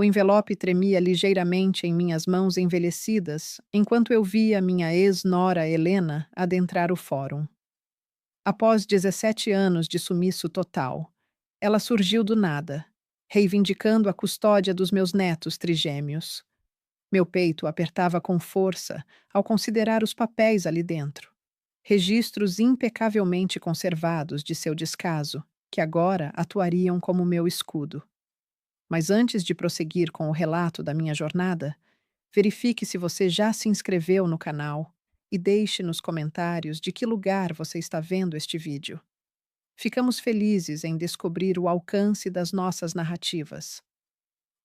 O envelope tremia ligeiramente em minhas mãos envelhecidas, enquanto eu via minha ex-nora Helena adentrar o fórum. Após 17 anos de sumiço total, ela surgiu do nada, reivindicando a custódia dos meus netos trigêmeos. Meu peito apertava com força ao considerar os papéis ali dentro. Registros impecavelmente conservados de seu descaso, que agora atuariam como meu escudo. Mas antes de prosseguir com o relato da minha jornada, verifique se você já se inscreveu no canal e deixe nos comentários de que lugar você está vendo este vídeo. Ficamos felizes em descobrir o alcance das nossas narrativas.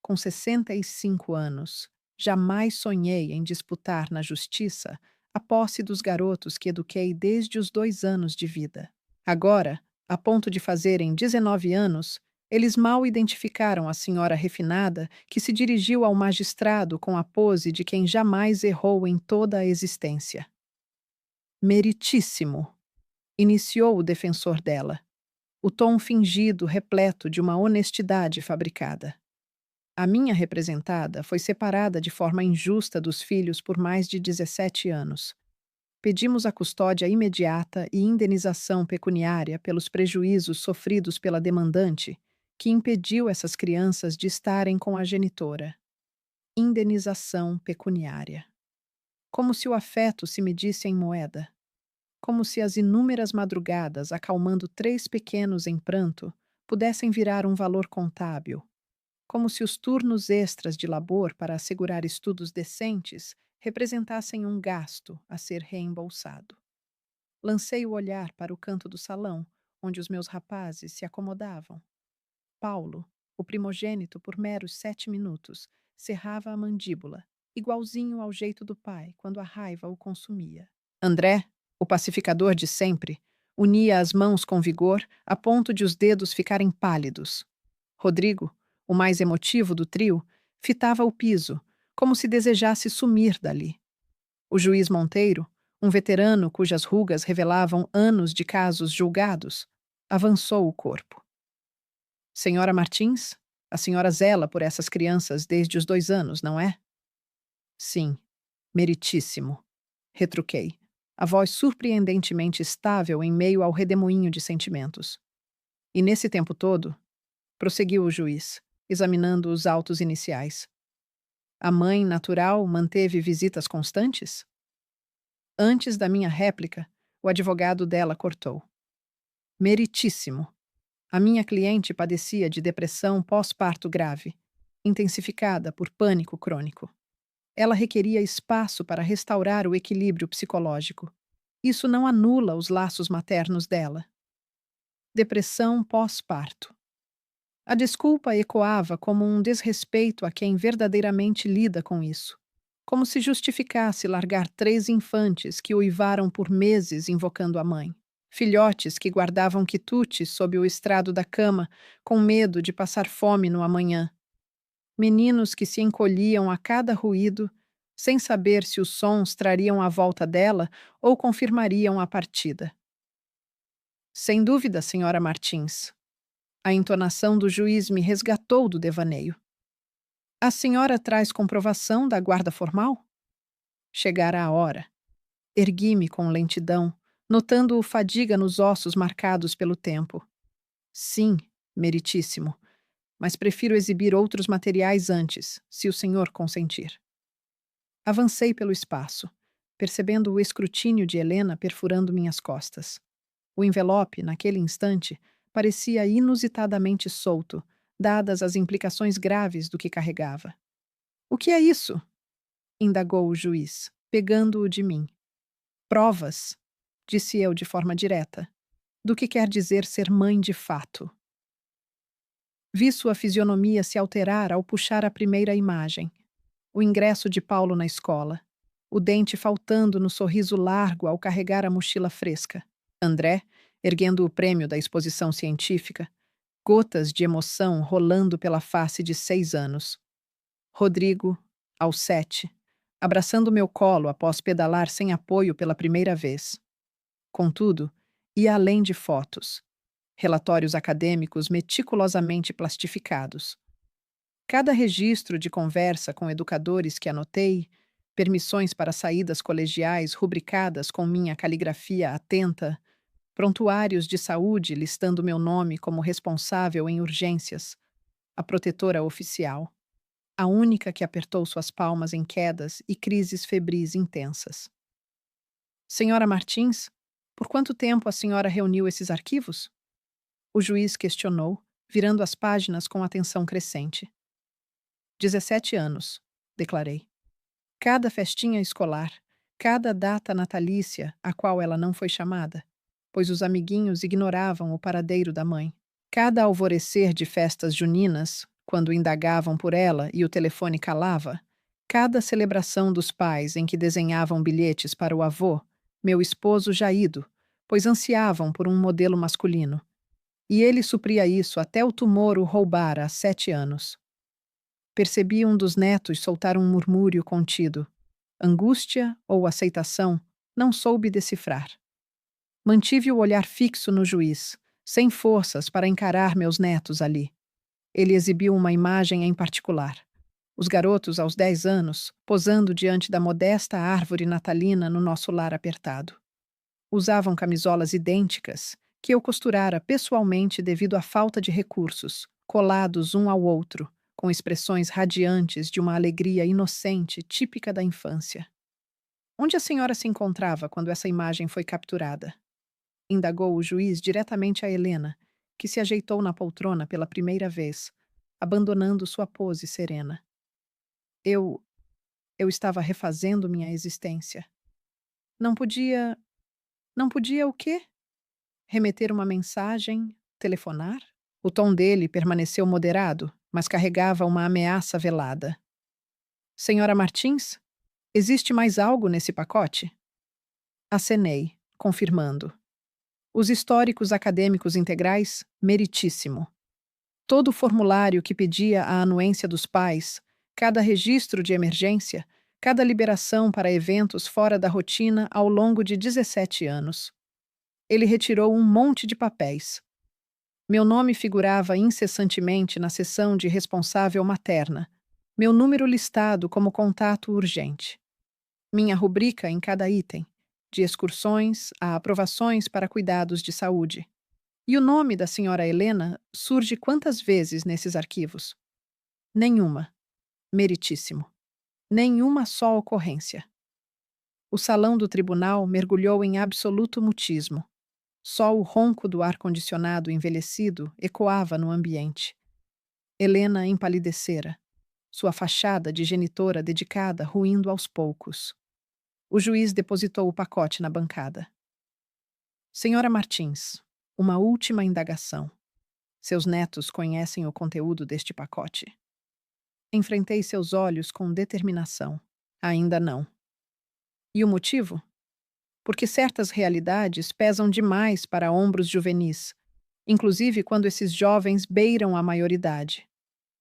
Com 65 anos, jamais sonhei em disputar na justiça a posse dos garotos que eduquei desde os 2 anos de vida. Agora, a ponto de fazerem 19 anos, eles mal identificaram a senhora refinada que se dirigiu ao magistrado com a pose de quem jamais errou em toda a existência. Meritíssimo, iniciou o defensor dela, o tom fingido repleto de uma honestidade fabricada. A minha representada foi separada de forma injusta dos filhos por mais de 17 anos. Pedimos a custódia imediata e indenização pecuniária pelos prejuízos sofridos pela demandante, que impediu essas crianças de estarem com a genitora. Indenização pecuniária. Como se o afeto se medisse em moeda. Como se as inúmeras madrugadas acalmando 3 pequenos em pranto pudessem virar um valor contábil. Como se os turnos extras de labor para assegurar estudos decentes representassem um gasto a ser reembolsado. Lancei o olhar para o canto do salão, onde os meus rapazes se acomodavam. Paulo, o primogênito por meros 7 minutos, cerrava a mandíbula, igualzinho ao jeito do pai quando a raiva o consumia. André, o pacificador de sempre, unia as mãos com vigor a ponto de os dedos ficarem pálidos. Rodrigo, o mais emotivo do trio, fitava o piso, como se desejasse sumir dali. O juiz Monteiro, um veterano cujas rugas revelavam anos de casos julgados, avançou o corpo. Senhora Martins, a senhora zela por essas crianças desde os 2 anos, não é? Sim, meritíssimo, retruquei, a voz surpreendentemente estável em meio ao redemoinho de sentimentos. E nesse tempo todo, prosseguiu o juiz, examinando os autos iniciais. A mãe natural manteve visitas constantes? Antes da minha réplica, o advogado dela cortou. Meritíssimo. A minha cliente padecia de depressão pós-parto grave, intensificada por pânico crônico. Ela requeria espaço para restaurar o equilíbrio psicológico. Isso não anula os laços maternos dela. Depressão pós-parto. A desculpa ecoava como um desrespeito a quem verdadeiramente lida com isso. Como se justificasse largar 3 infantes que uivaram por meses invocando a mãe. Filhotes que guardavam quitutes sob o estrado da cama, com medo de passar fome no amanhã. Meninos que se encolhiam a cada ruído, sem saber se os sons trariam a volta dela ou confirmariam a partida. Sem dúvida, senhora Martins. A entonação do juiz me resgatou do devaneio. A senhora traz comprovação da guarda formal? Chegara a hora. Ergui-me com lentidão, notando fadiga nos ossos marcados pelo tempo. Sim, meritíssimo, mas prefiro exibir outros materiais antes, se o senhor consentir. Avancei pelo espaço, percebendo o escrutínio de Helena perfurando minhas costas. O envelope, naquele instante, parecia inusitadamente solto, dadas as implicações graves do que carregava. O que é isso? Indagou o juiz, pegando-o de mim. Provas, disse eu de forma direta, do que quer dizer ser mãe de fato. Vi sua fisionomia se alterar ao puxar a primeira imagem. O ingresso de Paulo na escola, o dente faltando no sorriso largo ao carregar a mochila fresca. André, erguendo o prêmio da exposição científica, gotas de emoção rolando pela face de 6 anos. Rodrigo, aos 7, abraçando meu colo após pedalar sem apoio pela primeira vez. Contudo, ia além de fotos. Relatórios acadêmicos meticulosamente plastificados. Cada registro de conversa com educadores que anotei, permissões para saídas colegiais rubricadas com minha caligrafia atenta, prontuários de saúde listando meu nome como responsável em urgências, a protetora oficial, a única que apertou suas palmas em quedas e crises febris intensas. Senhora Martins, por quanto tempo a senhora reuniu esses arquivos? O juiz questionou, virando as páginas com atenção crescente. 17 anos, declarei. Cada festinha escolar, cada data natalícia a qual ela não foi chamada, pois os amiguinhos ignoravam o paradeiro da mãe. Cada alvorecer de festas juninas, quando indagavam por ela e o telefone calava, cada celebração dos pais em que desenhavam bilhetes para o avô, meu esposo já ido, pois ansiavam por um modelo masculino. E ele supria isso até o tumor o roubara há 7 anos. Percebi um dos netos soltar um murmúrio contido. Angústia ou aceitação, não soube decifrar. Mantive o olhar fixo no juiz, sem forças para encarar meus netos ali. Ele exibiu uma imagem em particular. Os garotos aos 10 anos, posando diante da modesta árvore natalina no nosso lar apertado. Usavam camisolas idênticas, que eu costurara pessoalmente devido à falta de recursos, colados um ao outro, com expressões radiantes de uma alegria inocente típica da infância. Onde a senhora se encontrava quando essa imagem foi capturada? Indagou o juiz diretamente a Helena, que se ajeitou na poltrona pela primeira vez, abandonando sua pose serena. Eu. Eu estava refazendo minha existência. Não podia. Não podia o quê? Remeter uma mensagem? Telefonar? O tom dele permaneceu moderado, mas carregava uma ameaça velada. Senhora Martins? Existe mais algo nesse pacote? Acenei, confirmando. Os históricos acadêmicos integrais, meritíssimo. Todo o formulário que pedia a anuência dos pais, cada registro de emergência, cada liberação para eventos fora da rotina ao longo de 17 anos. Ele retirou um monte de papéis. Meu nome figurava incessantemente na seção de responsável materna, meu número listado como contato urgente. Minha rubrica em cada item, de excursões a aprovações para cuidados de saúde. E o nome da senhora Helena surge quantas vezes nesses arquivos? Nenhuma. Meritíssimo. Nenhuma só ocorrência. O salão do tribunal mergulhou em absoluto mutismo. Só o ronco do ar-condicionado envelhecido ecoava no ambiente. Helena empalidecera, sua fachada de genitora dedicada ruindo aos poucos. O juiz depositou o pacote na bancada. Senhora Martins, uma última indagação. Seus netos conhecem o conteúdo deste pacote? Enfrentei seus olhos com determinação. Ainda não. E o motivo? Porque certas realidades pesam demais para ombros juvenis, inclusive quando esses jovens beiram a maioridade.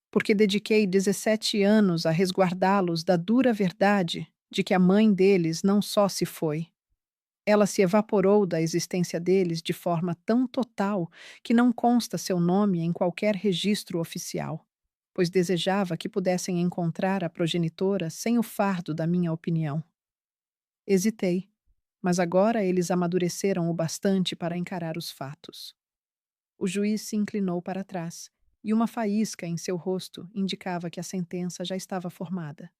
Porque dediquei 17 anos a resguardá-los da dura verdade de que a mãe deles não só se foi. Ela se evaporou da existência deles de forma tão total que não consta seu nome em qualquer registro oficial, pois desejava que pudessem encontrar a progenitora sem o fardo da minha opinião. Hesitei, mas agora eles amadureceram o bastante para encarar os fatos. O juiz se inclinou para trás, e uma faísca em seu rosto indicava que a sentença já estava formada.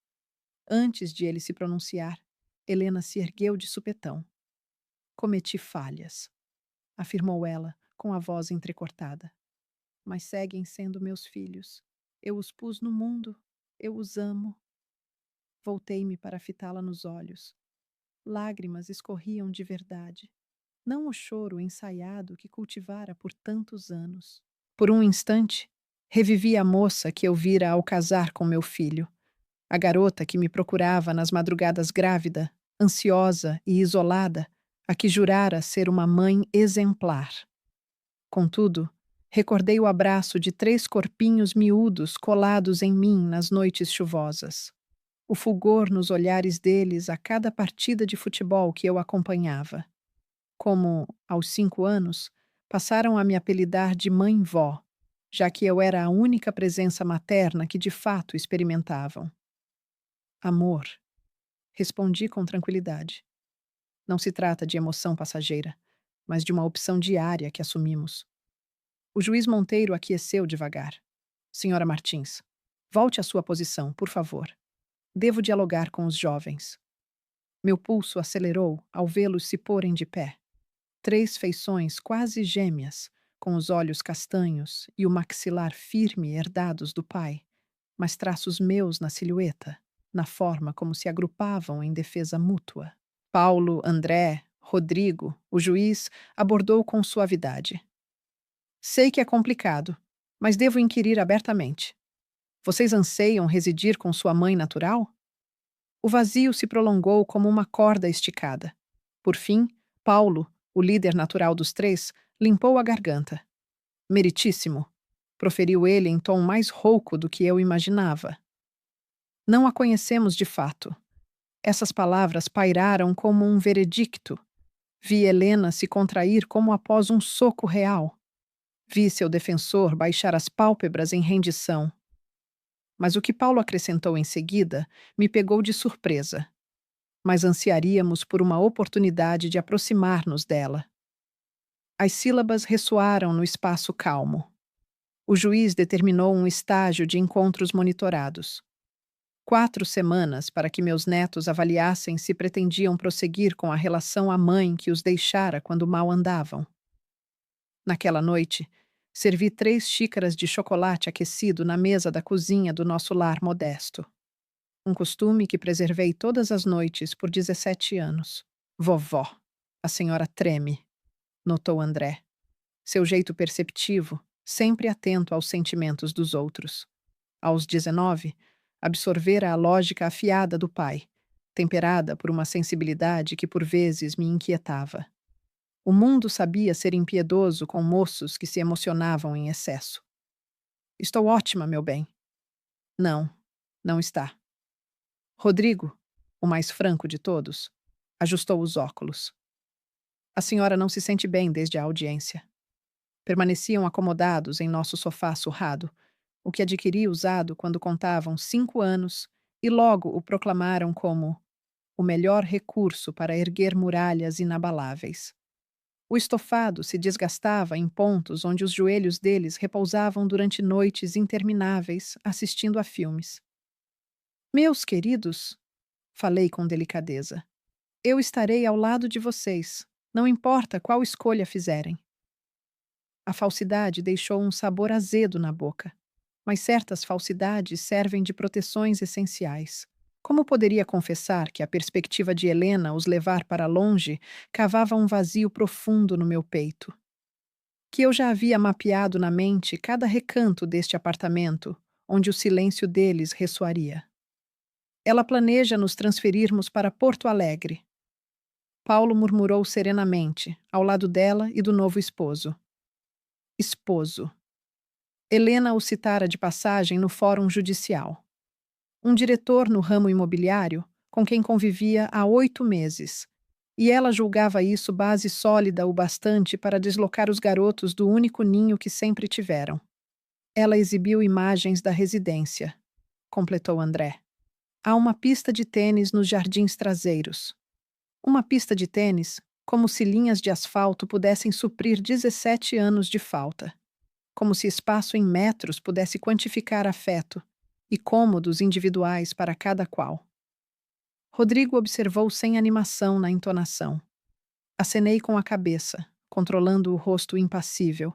Antes de ele se pronunciar, Helena se ergueu de supetão. Cometi falhas, afirmou ela, com a voz entrecortada. Mas seguem sendo meus filhos. Eu os pus no mundo. Eu os amo. Voltei-me para fitá-la nos olhos. Lágrimas escorriam de verdade. Não o choro ensaiado que cultivara por tantos anos. Por um instante, revivi a moça que eu vira ao casar com meu filho. A garota que me procurava nas madrugadas grávida, ansiosa e isolada, a que jurara ser uma mãe exemplar. Contudo, recordei o abraço de 3 corpinhos miúdos colados em mim nas noites chuvosas. O fulgor nos olhares deles a cada partida de futebol que eu acompanhava. Como, aos 5 anos, passaram a me apelidar de mãe-vó, já que eu era a única presença materna que de fato experimentavam. Amor, respondi com tranquilidade. Não se trata de emoção passageira, mas de uma opção diária que assumimos. O juiz Monteiro aqueceu devagar. Senhora Martins, volte à sua posição, por favor. Devo dialogar com os jovens. Meu pulso acelerou ao vê-los se porem de pé. 3 feições quase gêmeas, com os olhos castanhos e o maxilar firme herdados do pai, mas traços meus na silhueta, na forma como se agrupavam em defesa mútua. Paulo, André, Rodrigo, o juiz, abordou com suavidade. Sei que é complicado, mas devo inquirir abertamente. Vocês anseiam residir com sua mãe natural? O vazio se prolongou como uma corda esticada. Por fim, Paulo, o líder natural dos 3, limpou a garganta. Meritíssimo, proferiu ele em tom mais rouco do que eu imaginava. Não a conhecemos de fato. Essas palavras pairaram como um veredicto. Vi Helena se contrair como após um soco real. Vi seu defensor baixar as pálpebras em rendição. Mas o que Paulo acrescentou em seguida me pegou de surpresa. Mas ansiaríamos por uma oportunidade de aproximar-nos dela. As sílabas ressoaram no espaço calmo. O juiz determinou um estágio de encontros monitorados. 4 semanas para que meus netos avaliassem se pretendiam prosseguir com a relação à mãe que os deixara quando mal andavam. Naquela noite, servi 3 xícaras de chocolate aquecido na mesa da cozinha do nosso lar modesto. Um costume que preservei todas as noites por 17 anos. Vovó, a senhora treme, notou André. Seu jeito perceptivo, sempre atento aos sentimentos dos outros. Aos 19, absorvera a lógica afiada do pai, temperada por uma sensibilidade que por vezes me inquietava. O mundo sabia ser impiedoso com moços que se emocionavam em excesso. Estou ótima, meu bem. Não, não está. Rodrigo, o mais franco de todos, ajustou os óculos. A senhora não se sente bem desde a audiência. Permaneciam acomodados em nosso sofá surrado, o que adquiri usado quando contavam 5 anos e logo o proclamaram como o melhor recurso para erguer muralhas inabaláveis. O estofado se desgastava em pontos onde os joelhos deles repousavam durante noites intermináveis assistindo a filmes. Meus queridos, falei com delicadeza, eu estarei ao lado de vocês, não importa qual escolha fizerem. A falsidade deixou um sabor azedo na boca, mas certas falsidades servem de proteções essenciais. Como poderia confessar que a perspectiva de Helena os levar para longe cavava um vazio profundo no meu peito? Que eu já havia mapeado na mente cada recanto deste apartamento, onde o silêncio deles ressoaria. Ela planeja nos transferirmos para Porto Alegre. Paulo murmurou serenamente, ao lado dela e do novo esposo. Esposo. Helena o citara de passagem no fórum judicial. Um diretor no ramo imobiliário, com quem convivia há 8 meses, e ela julgava isso base sólida o bastante para deslocar os garotos do único ninho que sempre tiveram. Ela exibiu imagens da residência, completou André. Há uma pista de tênis nos jardins traseiros. Uma pista de tênis, como se linhas de asfalto pudessem suprir 17 anos de falta. Como se espaço em metros pudesse quantificar afeto, e cômodos individuais para cada qual. Rodrigo observou sem animação na entonação. Acenei com a cabeça, controlando o rosto impassível,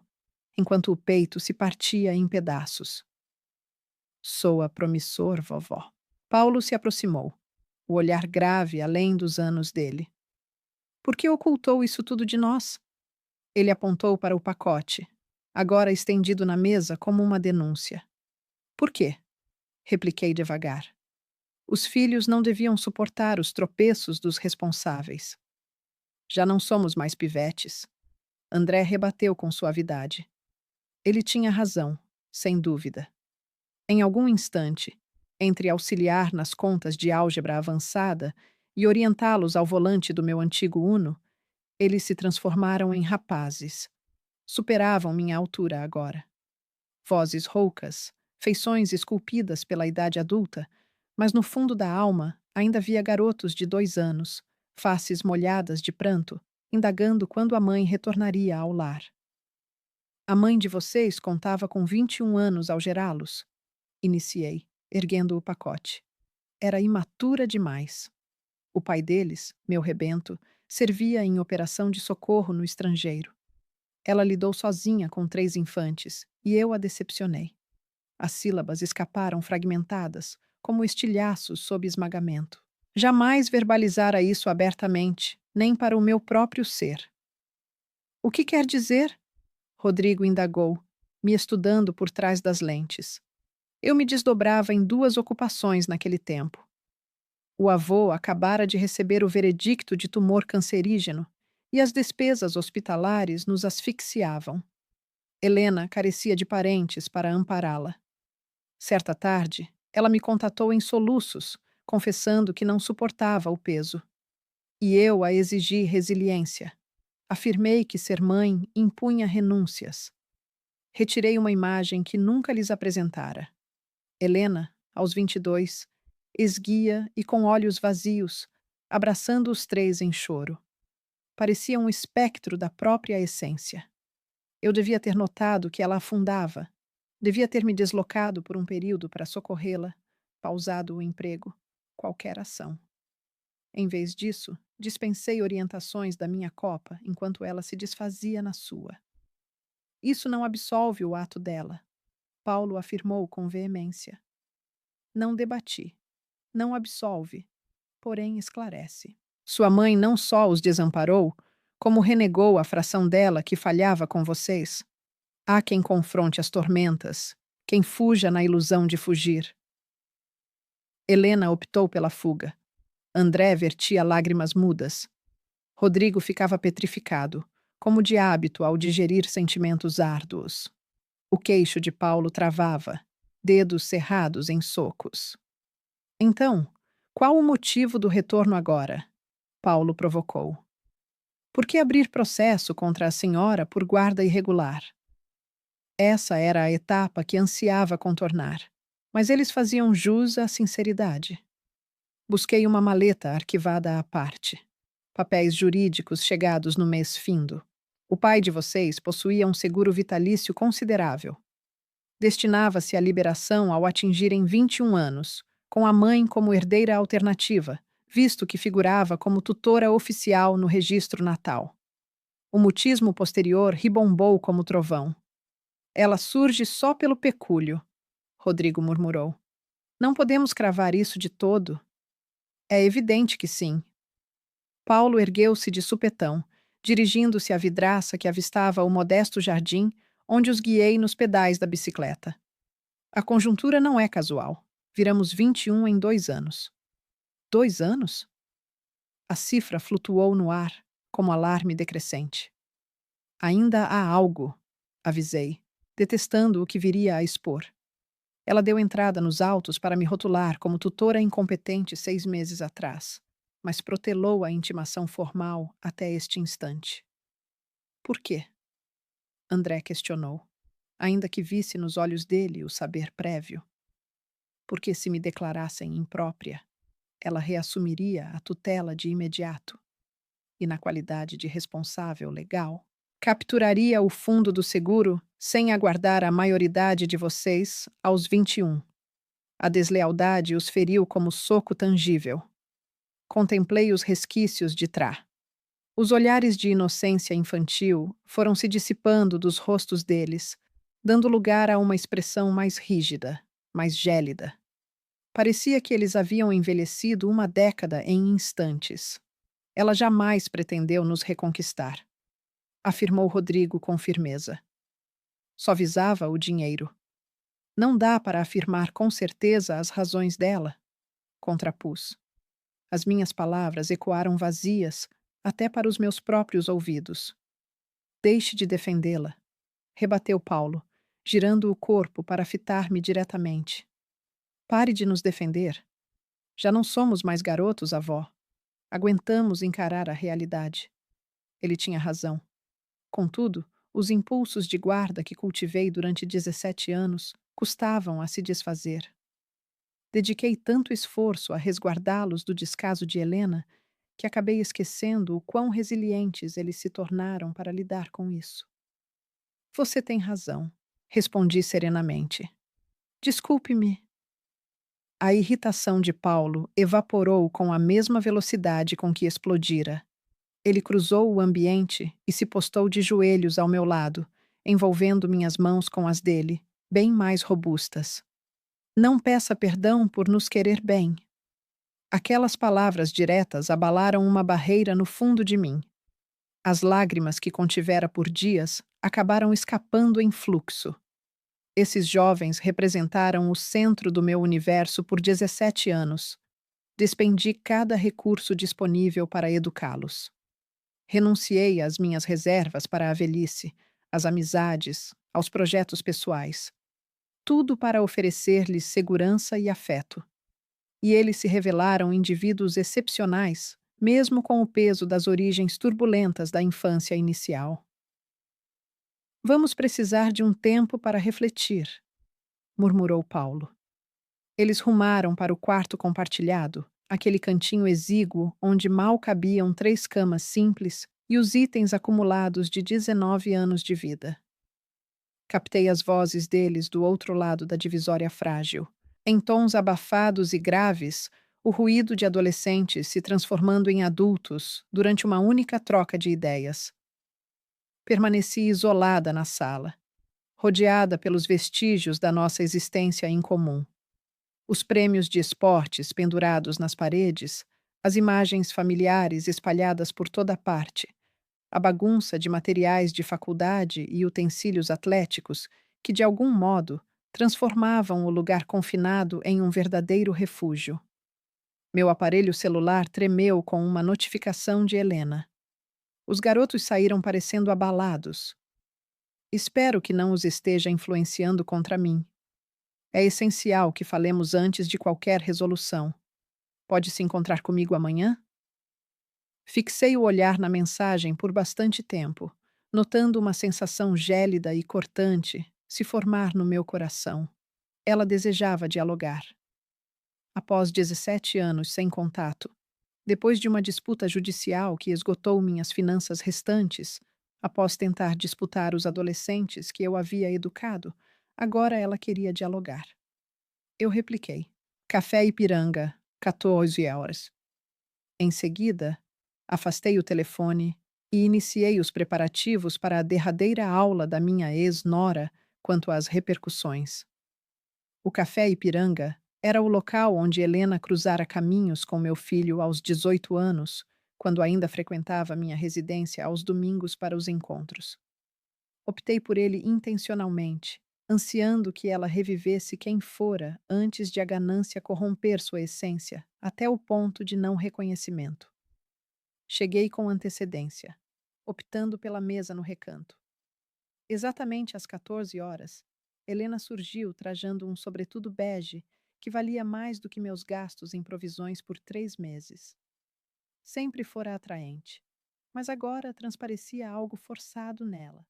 enquanto o peito se partia em pedaços. Soa promissor, vovó. Paulo se aproximou, o olhar grave além dos anos dele. Por que ocultou isso tudo de nós? Ele apontou para o pacote, agora estendido na mesa como uma denúncia. Por quê? Repliquei devagar. Os filhos não deviam suportar os tropeços dos responsáveis. Já não somos mais pivetes. André rebateu com suavidade. Ele tinha razão, sem dúvida. Em algum instante, entre auxiliar nas contas de álgebra avançada e orientá-los ao volante do meu antigo Uno, eles se transformaram em rapazes. Superavam minha altura agora. vozes roucas, feições esculpidas pela idade adulta, mas no fundo da alma ainda via garotos de 2 anos, faces molhadas de pranto, indagando quando a mãe retornaria ao lar. A mãe de vocês contava com 21 anos ao gerá-los, iniciei, erguendo o pacote. Era imatura demais. O pai deles, meu rebento, servia em operação de socorro no estrangeiro. Ela lidou sozinha com 3 infantes e eu a decepcionei. As sílabas escaparam fragmentadas, como estilhaços sob esmagamento. Jamais verbalizara isso abertamente, nem para o meu próprio ser. O que quer dizer? Rodrigo indagou, me estudando por trás das lentes. Eu me desdobrava em 2 ocupações naquele tempo. O avô acabara de receber o veredicto de tumor cancerígeno e as despesas hospitalares nos asfixiavam. Helena carecia de parentes para ampará-la. Certa tarde, ela me contatou em soluços, confessando que não suportava o peso. E eu a exigi resiliência. Afirmei que ser mãe impunha renúncias. Retirei uma imagem que nunca lhes apresentara. Helena, aos 22, esguia e com olhos vazios, abraçando os 3 em choro. Parecia um espectro da própria essência. Eu devia ter notado que ela afundava. Devia ter me deslocado por um período para socorrê-la, pausado o emprego, qualquer ação. Em vez disso, dispensei orientações da minha copa enquanto ela se desfazia na sua. Isso não absolve o ato dela, Paulo afirmou com veemência. Não debati. Não absolve, porém esclarece. Sua mãe não só os desamparou, como renegou a fração dela que falhava com vocês. Há quem confronte as tormentas, quem fuja na ilusão de fugir. Helena optou pela fuga. André vertia lágrimas mudas. Rodrigo ficava petrificado, como de hábito ao digerir sentimentos árduos. O queixo de Paulo travava, dedos cerrados em socos. Então, qual o motivo do retorno agora? Paulo provocou. Por que abrir processo contra a senhora por guarda irregular? Essa era a etapa que ansiava contornar, mas eles faziam jus à sinceridade. Busquei uma maleta arquivada à parte. Papéis jurídicos chegados no mês findo. O pai de vocês possuía um seguro vitalício considerável. Destinava-se à liberação ao atingirem 21 anos, com a mãe como herdeira alternativa, visto que figurava como tutora oficial no registro natal. O mutismo posterior ribombou como trovão. Ela surge só pelo pecúlio, Rodrigo murmurou. Não podemos cravar isso de todo. É evidente que sim. Paulo ergueu-se de supetão, dirigindo-se à vidraça que avistava o modesto jardim onde os guiei nos pedais da bicicleta. A conjuntura não é casual. Viramos 21 em 2 anos. 2 anos? A cifra flutuou no ar, como alarme decrescente. Ainda há algo, avisei, detestando o que viria a expor. Ela deu entrada nos autos para me rotular como tutora incompetente 6 meses atrás, mas protelou a intimação formal até este instante. Por quê? André questionou, ainda que visse nos olhos dele o saber prévio. Porque se me declarassem imprópria, ela reassumiria a tutela de imediato e, na qualidade de responsável legal, capturaria o fundo do seguro sem aguardar a maioridade de vocês aos 21. A deslealdade os feriu como soco tangível. Contemplei os resquícios de Trá. Os olhares de inocência infantil foram se dissipando dos rostos deles, dando lugar a uma expressão mais rígida, mais gélida. Parecia que eles haviam envelhecido uma década em instantes. Ela jamais pretendeu nos reconquistar, afirmou Rodrigo com firmeza. Só visava o dinheiro. Não dá para afirmar com certeza as razões dela, contrapus. As minhas palavras ecoaram vazias até para os meus próprios ouvidos. Deixe de defendê-la, rebateu Paulo, girando o corpo para fitar-me diretamente. Pare de nos defender. Já não somos mais garotos, avó. Aguentamos encarar a realidade. Ele tinha razão. Contudo, Os impulsos de guarda que cultivei durante 17 anos custavam a se desfazer. Dediquei tanto esforço a resguardá-los do descaso de Helena que acabei esquecendo o quão resilientes eles se tornaram para lidar com isso. Você tem razão, respondi serenamente. Desculpe-me. A irritação de Paulo evaporou com a mesma velocidade com que explodira. Ele cruzou o ambiente e se postou de joelhos ao meu lado, envolvendo minhas mãos com as dele, bem mais robustas. Não peça perdão por nos querer bem. Aquelas palavras diretas abalaram uma barreira no fundo de mim. As lágrimas que contivera por dias acabaram escapando em fluxo. Esses jovens representaram o centro do meu universo por 17 anos. Despendi cada recurso disponível para educá-los. Renunciei às minhas reservas para a velhice, às amizades, aos projetos pessoais. Tudo para oferecer-lhes segurança e afeto. E eles se revelaram indivíduos excepcionais, mesmo com o peso das origens turbulentas da infância inicial. Vamos precisar de um tempo para refletir, murmurou Paulo. Eles rumaram para o quarto compartilhado, aquele cantinho exíguo onde mal cabiam 3 camas simples e os itens acumulados de 19 anos de vida. Captei as vozes deles do outro lado da divisória frágil. Em tons abafados e graves, o ruído de adolescentes se transformando em adultos durante uma única troca de ideias. Permaneci isolada na sala, rodeada pelos vestígios da nossa existência em comum. Os prêmios de esportes pendurados nas paredes, as imagens familiares espalhadas por toda parte, a bagunça de materiais de faculdade e utensílios atléticos que, de algum modo, transformavam o lugar confinado em um verdadeiro refúgio. Meu aparelho celular tremeu com uma notificação de Helena. Os garotos saíram parecendo abalados. Espero que não os esteja influenciando contra mim. É essencial que falemos antes de qualquer resolução. Pode se encontrar comigo amanhã? Fixei o olhar na mensagem por bastante tempo, notando uma sensação gélida e cortante se formar no meu coração. Ela desejava dialogar. Após 17 anos sem contato, depois de uma disputa judicial que esgotou minhas finanças restantes, após tentar disputar os adolescentes que eu havia educado, agora ela queria dialogar. Eu repliquei: Café Ipiranga, 14 horas. Em seguida, afastei o telefone e iniciei os preparativos para a derradeira aula da minha ex-nora quanto às repercussões. O Café Ipiranga era o local onde Helena cruzara caminhos com meu filho aos 18 anos, quando ainda frequentava minha residência aos domingos para os encontros. Optei por ele intencionalmente, ansiando que ela revivesse quem fora antes de a ganância corromper sua essência, até o ponto de não reconhecimento. Cheguei com antecedência, optando pela mesa no recanto. Exatamente às 14 horas, Helena surgiu trajando um sobretudo bege que valia mais do que meus gastos em provisões por 3 meses. Sempre fora atraente, mas agora transparecia algo forçado nela,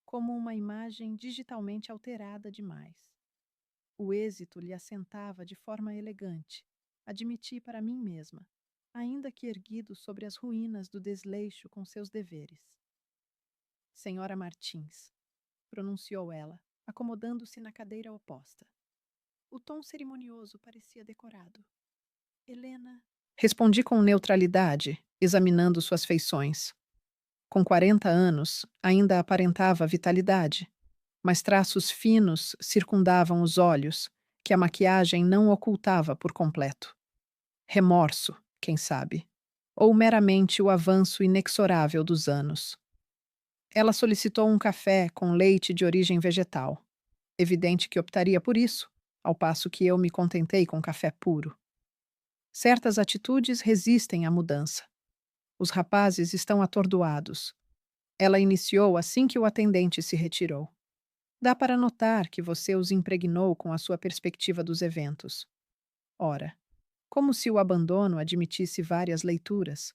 como uma imagem digitalmente alterada demais. O êxito lhe assentava de forma elegante, admiti para mim mesma, ainda que erguido sobre as ruínas do desleixo com seus deveres. Senhora Martins, pronunciou ela, acomodando-se na cadeira oposta. O tom cerimonioso parecia decorado. Helena. Respondi com neutralidade, examinando suas feições. Com 40 anos, ainda aparentava vitalidade, mas traços finos circundavam os olhos, que a maquiagem não ocultava por completo. Remorso, quem sabe, ou meramente o avanço inexorável dos anos. Ela solicitou um café com leite de origem vegetal. Evidente que optaria por isso, ao passo que eu me contentei com café puro. Certas atitudes resistem à mudança. Os rapazes estão atordoados. Ela iniciou assim que o atendente se retirou. Dá para notar que você os impregnou com a sua perspectiva dos eventos. Ora, como se o abandono admitisse várias leituras,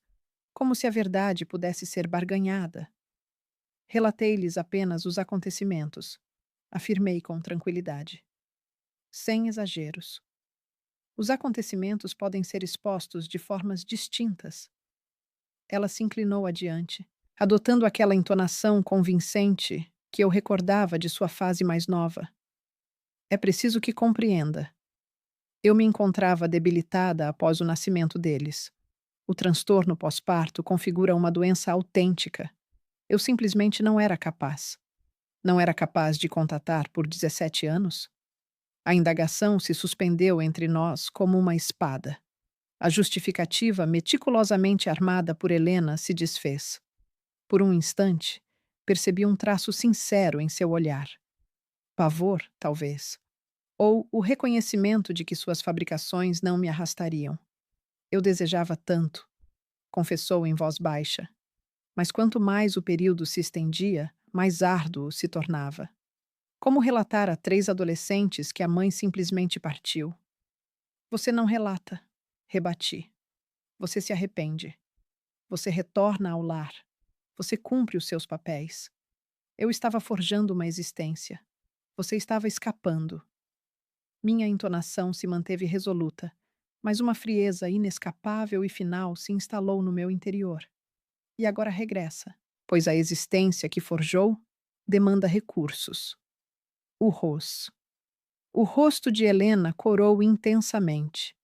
como se a verdade pudesse ser barganhada. Relatei-lhes apenas os acontecimentos, afirmei com tranquilidade, sem exageros. Os acontecimentos podem ser expostos de formas distintas. Ela se inclinou adiante, adotando aquela entonação convincente que eu recordava de sua fase mais nova. É preciso que compreenda. Eu me encontrava debilitada após o nascimento deles. O transtorno pós-parto configura uma doença autêntica. Eu simplesmente não era capaz. Não era capaz de contatar por 17 anos? A indagação se suspendeu entre nós como uma espada. A justificativa, meticulosamente armada por Helena, se desfez. Por um instante, percebi um traço sincero em seu olhar. Pavor, talvez. Ou o reconhecimento de que suas fabricações não me arrastariam. Eu desejava tanto, confessou em voz baixa. Mas quanto mais o período se estendia, mais árduo se tornava. Como relatar a 3 adolescentes que a mãe simplesmente partiu? Você não relata, rebati. Você se arrepende. Você retorna ao lar. Você cumpre os seus papéis. Eu estava forjando uma existência. Você estava escapando. Minha entonação se manteve resoluta, mas uma frieza inescapável e final se instalou no meu interior. E agora regressa, pois a existência que forjou demanda recursos. O rosto. O rosto de Helena corou intensamente.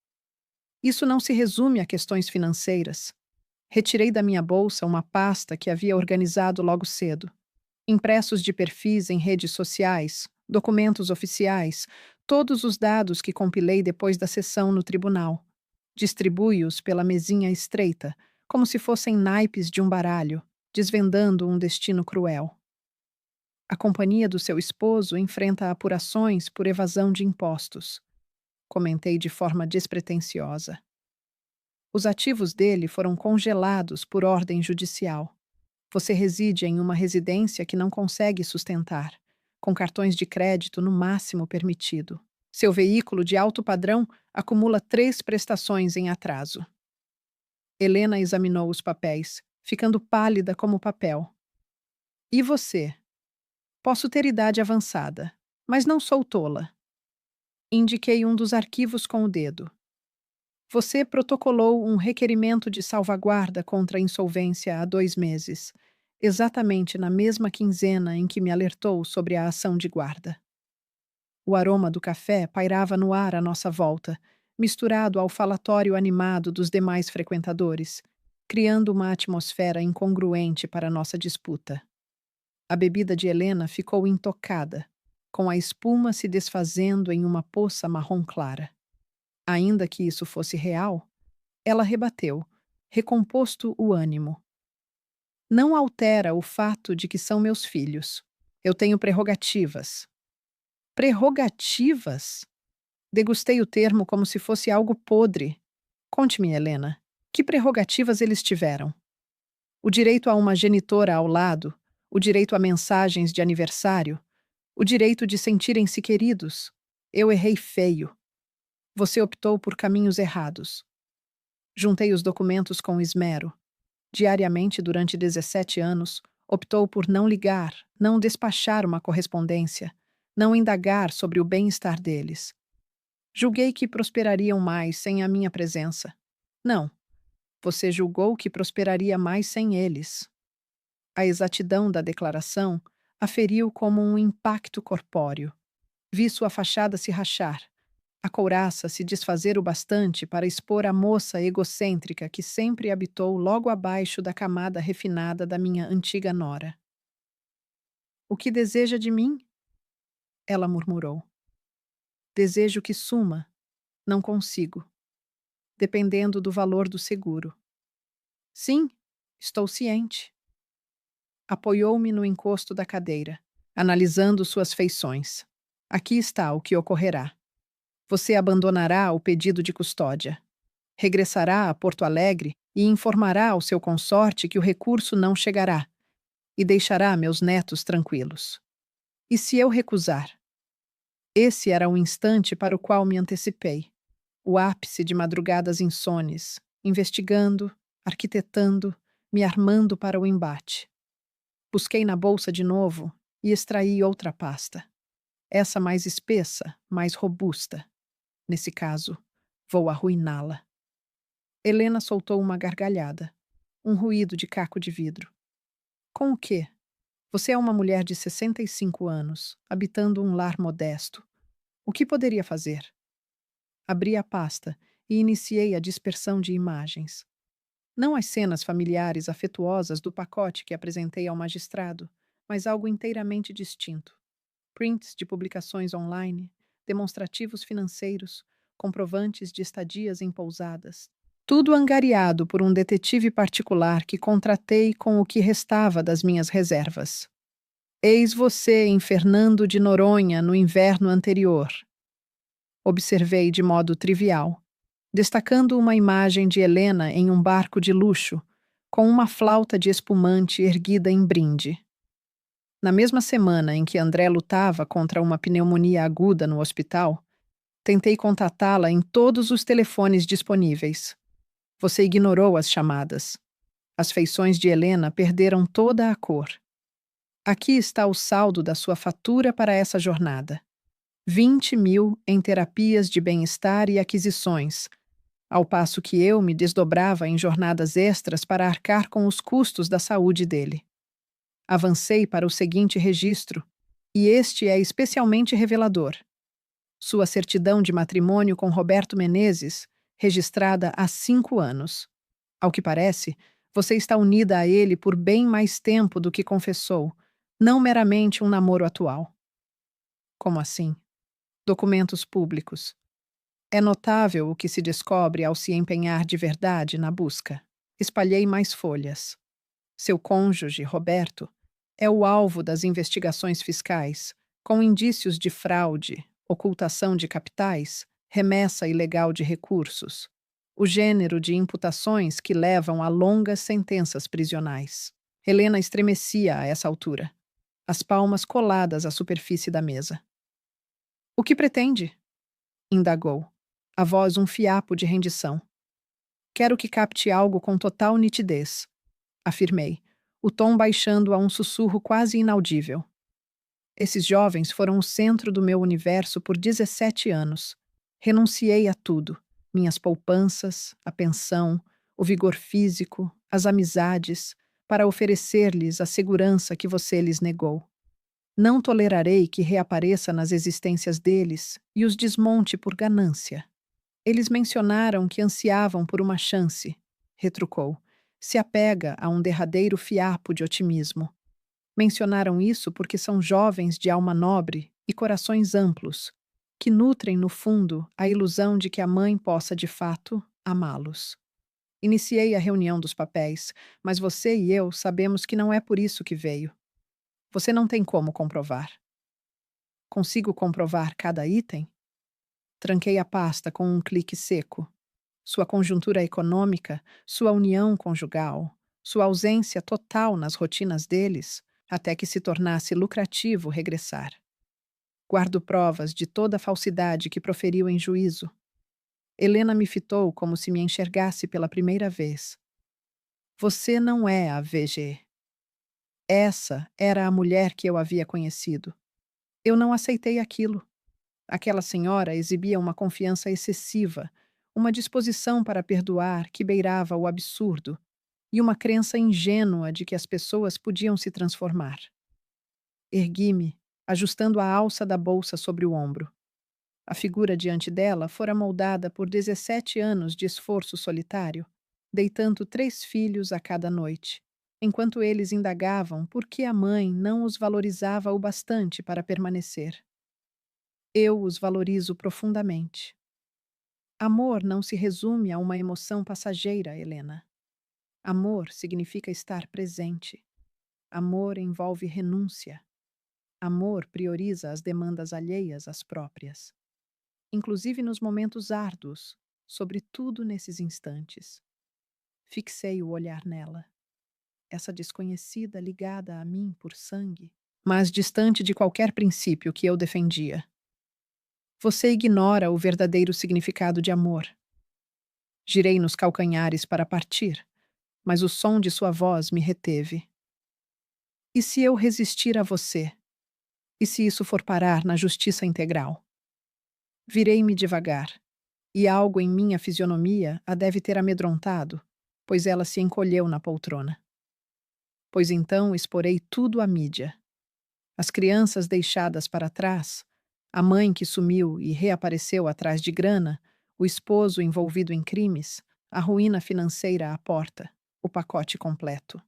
Isso não se resume a questões financeiras. Retirei da minha bolsa uma pasta que havia organizado logo cedo. Impressos de perfis em redes sociais, documentos oficiais, todos os dados que compilei depois da sessão no tribunal. Distribui-os pela mesinha estreita, como se fossem naipes de um baralho, desvendando um destino cruel. A companhia do seu esposo enfrenta apurações por evasão de impostos. Comentei de forma despretensiosa. Os ativos dele foram congelados por ordem judicial. Você reside em uma residência que não consegue sustentar, com cartões de crédito no máximo permitido. Seu veículo de alto padrão acumula 3 prestações em atraso. Helena examinou os papéis, ficando pálida como papel. E você? Posso ter idade avançada, mas não sou tola. Indiquei um dos arquivos com o dedo. Você protocolou um requerimento de salvaguarda contra a insolvência há 2 meses, exatamente na mesma quinzena em que me alertou sobre a ação de guarda. O aroma do café pairava no ar à nossa volta, misturado ao falatório animado dos demais frequentadores, criando uma atmosfera incongruente para nossa disputa. A bebida de Helena ficou intocada, com a espuma se desfazendo em uma poça marrom clara. Ainda que isso fosse real, ela rebateu, recomposto o ânimo. Não altera o fato de que são meus filhos. Eu tenho prerrogativas. Prerrogativas? Degustei o termo como se fosse algo podre. Conte-me, Helena, que prerrogativas eles tiveram? O direito a uma genitora ao lado, o direito a mensagens de aniversário, o direito de sentirem-se queridos. Eu errei feio. Você optou por caminhos errados. Juntei os documentos com esmero. Diariamente, durante 17 anos, optou por não ligar, não despachar uma correspondência, não indagar sobre o bem-estar deles. Julguei que prosperariam mais sem a minha presença. Não, você julgou que prosperaria mais sem eles. A exatidão da declaração aferiu como um impacto corpóreo. Vi sua fachada se rachar, a couraça se desfazer o bastante para expor a moça egocêntrica que sempre habitou logo abaixo da camada refinada da minha antiga nora. O que deseja de mim? Ela murmurou. Desejo que suma. Não consigo. Dependendo do valor do seguro. Sim, estou ciente. Apoiou-me no encosto da cadeira, analisando suas feições. Aqui está o que ocorrerá. Você abandonará o pedido de custódia. Regressará a Porto Alegre e informará ao seu consorte que o recurso não chegará e deixará meus netos tranquilos. E se eu recusar? Esse era o instante para o qual me antecipei. O ápice de madrugadas insones, investigando, arquitetando, me armando para o embate. Busquei na bolsa de novo e extraí outra pasta. Essa mais espessa, mais robusta. Nesse caso, vou arruiná-la. Helena soltou uma gargalhada, um ruído de caco de vidro. Com o quê? Você é uma mulher de 65 anos, habitando um lar modesto. O que poderia fazer? Abri a pasta e iniciei a dispersão de imagens. Não as cenas familiares afetuosas do pacote que apresentei ao magistrado, mas algo inteiramente distinto. Prints de publicações online, demonstrativos financeiros, comprovantes de estadias em pousadas. Tudo angariado por um detetive particular que contratei com o que restava das minhas reservas. Eis você em Fernando de Noronha no inverno anterior. Observei de modo trivial, destacando uma imagem de Helena em um barco de luxo, com uma flauta de espumante erguida em brinde. Na mesma semana em que André lutava contra uma pneumonia aguda no hospital, tentei contatá-la em todos os telefones disponíveis. Você ignorou as chamadas. As feições de Helena perderam toda a cor. Aqui está o saldo da sua fatura para essa jornada. 20.000 em terapias de bem-estar e aquisições, ao passo que eu me desdobrava em jornadas extras para arcar com os custos da saúde dele. Avancei para o seguinte registro, e este é especialmente revelador. Sua certidão de matrimônio com Roberto Menezes, registrada há 5 anos. Ao que parece, você está unida a ele por bem mais tempo do que confessou, não meramente um namoro atual. Como assim? Documentos públicos. É notável o que se descobre ao se empenhar de verdade na busca. Espalhei mais folhas. Seu cônjuge, Roberto, é o alvo das investigações fiscais, com indícios de fraude, ocultação de capitais, remessa ilegal de recursos, o gênero de imputações que levam a longas sentenças prisionais. Helena estremecia a essa altura, as palmas coladas à superfície da mesa. O que pretende? Indagou, a voz um fiapo de rendição. Quero que capte algo com total nitidez, afirmei, o tom baixando a um sussurro quase inaudível. Esses jovens foram o centro do meu universo por 17 anos. Renunciei a tudo, minhas poupanças, a pensão, o vigor físico, as amizades, para oferecer-lhes a segurança que você lhes negou. Não tolerarei que reapareça nas existências deles e os desmonte por ganância. Eles mencionaram que ansiavam por uma chance, retrucou. Se apega a um derradeiro fiapo de otimismo. Mencionaram isso porque são jovens de alma nobre e corações amplos, que nutrem no fundo a ilusão de que a mãe possa de fato amá-los. Iniciei a reunião dos papéis, mas você e eu sabemos que não é por isso que veio. Você não tem como comprovar. Consigo comprovar cada item? Tranquei a pasta com um clique seco. Sua conjuntura econômica, sua união conjugal, sua ausência total nas rotinas deles, até que se tornasse lucrativo regressar. Guardo provas de toda a falsidade que proferiu em juízo. Helena me fitou como se me enxergasse pela primeira vez. Você não é a VG. Essa era a mulher que eu havia conhecido. Eu não aceitei aquilo. Aquela senhora exibia uma confiança excessiva, uma disposição para perdoar que beirava o absurdo, e uma crença ingênua de que as pessoas podiam se transformar. Ergui-me, ajustando a alça da bolsa sobre o ombro. A figura diante dela fora moldada por 17 anos de esforço solitário, deitando 3 filhos a cada noite, enquanto eles indagavam por que a mãe não os valorizava o bastante para permanecer. Eu os valorizo profundamente. Amor não se resume a uma emoção passageira, Helena. Amor significa estar presente. Amor envolve renúncia. Amor prioriza as demandas alheias às próprias. Inclusive nos momentos árduos, sobretudo nesses instantes. Fixei o olhar nela. Essa desconhecida ligada a mim por sangue, mas distante de qualquer princípio que eu defendia. Você ignora o verdadeiro significado de amor. Girei nos calcanhares para partir, mas o som de sua voz me reteve. E se eu resistir a você? E se isso for parar na justiça integral? Virei-me devagar, e algo em minha fisionomia a deve ter amedrontado, pois ela se encolheu na poltrona. Pois então exporei tudo à mídia. As crianças deixadas para trás, a mãe que sumiu e reapareceu atrás de grana, o esposo envolvido em crimes, a ruína financeira à porta, o pacote completo.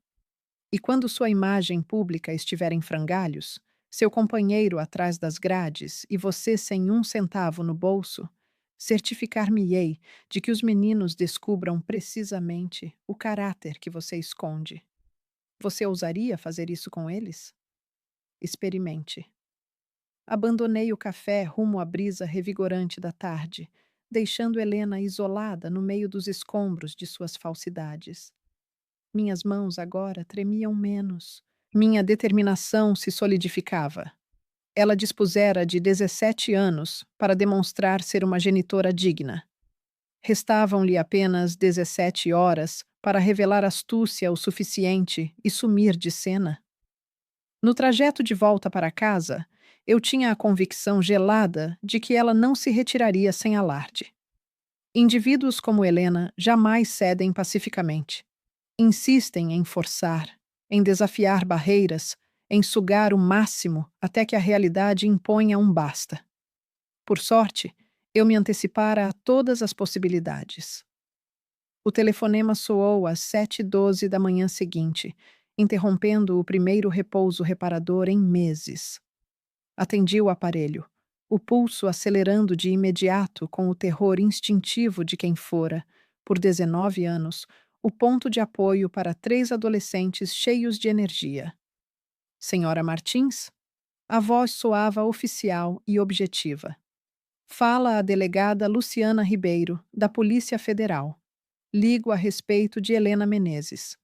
E quando sua imagem pública estiver em frangalhos, seu companheiro atrás das grades e você sem um centavo no bolso, certificar-me-ei de que os meninos descubram precisamente o caráter que você esconde. Você ousaria fazer isso com eles? Experimente. Abandonei o café rumo à brisa revigorante da tarde, deixando Helena isolada no meio dos escombros de suas falsidades. Minhas mãos agora tremiam menos. Minha determinação se solidificava. Ela dispusera de 17 anos para demonstrar ser uma genitora digna. Restavam-lhe apenas 17 horas para revelar astúcia o suficiente e sumir de cena. No trajeto de volta para casa, eu tinha a convicção gelada de que ela não se retiraria sem alarde. Indivíduos como Helena jamais cedem pacificamente. Insistem em forçar, em desafiar barreiras, em sugar o máximo até que a realidade imponha um basta. Por sorte, eu me antecipara a todas as possibilidades. O telefonema soou às 7h12 da manhã seguinte, interrompendo o primeiro repouso reparador em meses. Atendi o aparelho, o pulso acelerando de imediato com o terror instintivo de quem fora, por 19 anos, o ponto de apoio para 3 adolescentes cheios de energia. Senhora Martins? A voz soava oficial e objetiva. Fala a delegada Luciana Ribeiro, da Polícia Federal. Ligo a respeito de Helena Menezes.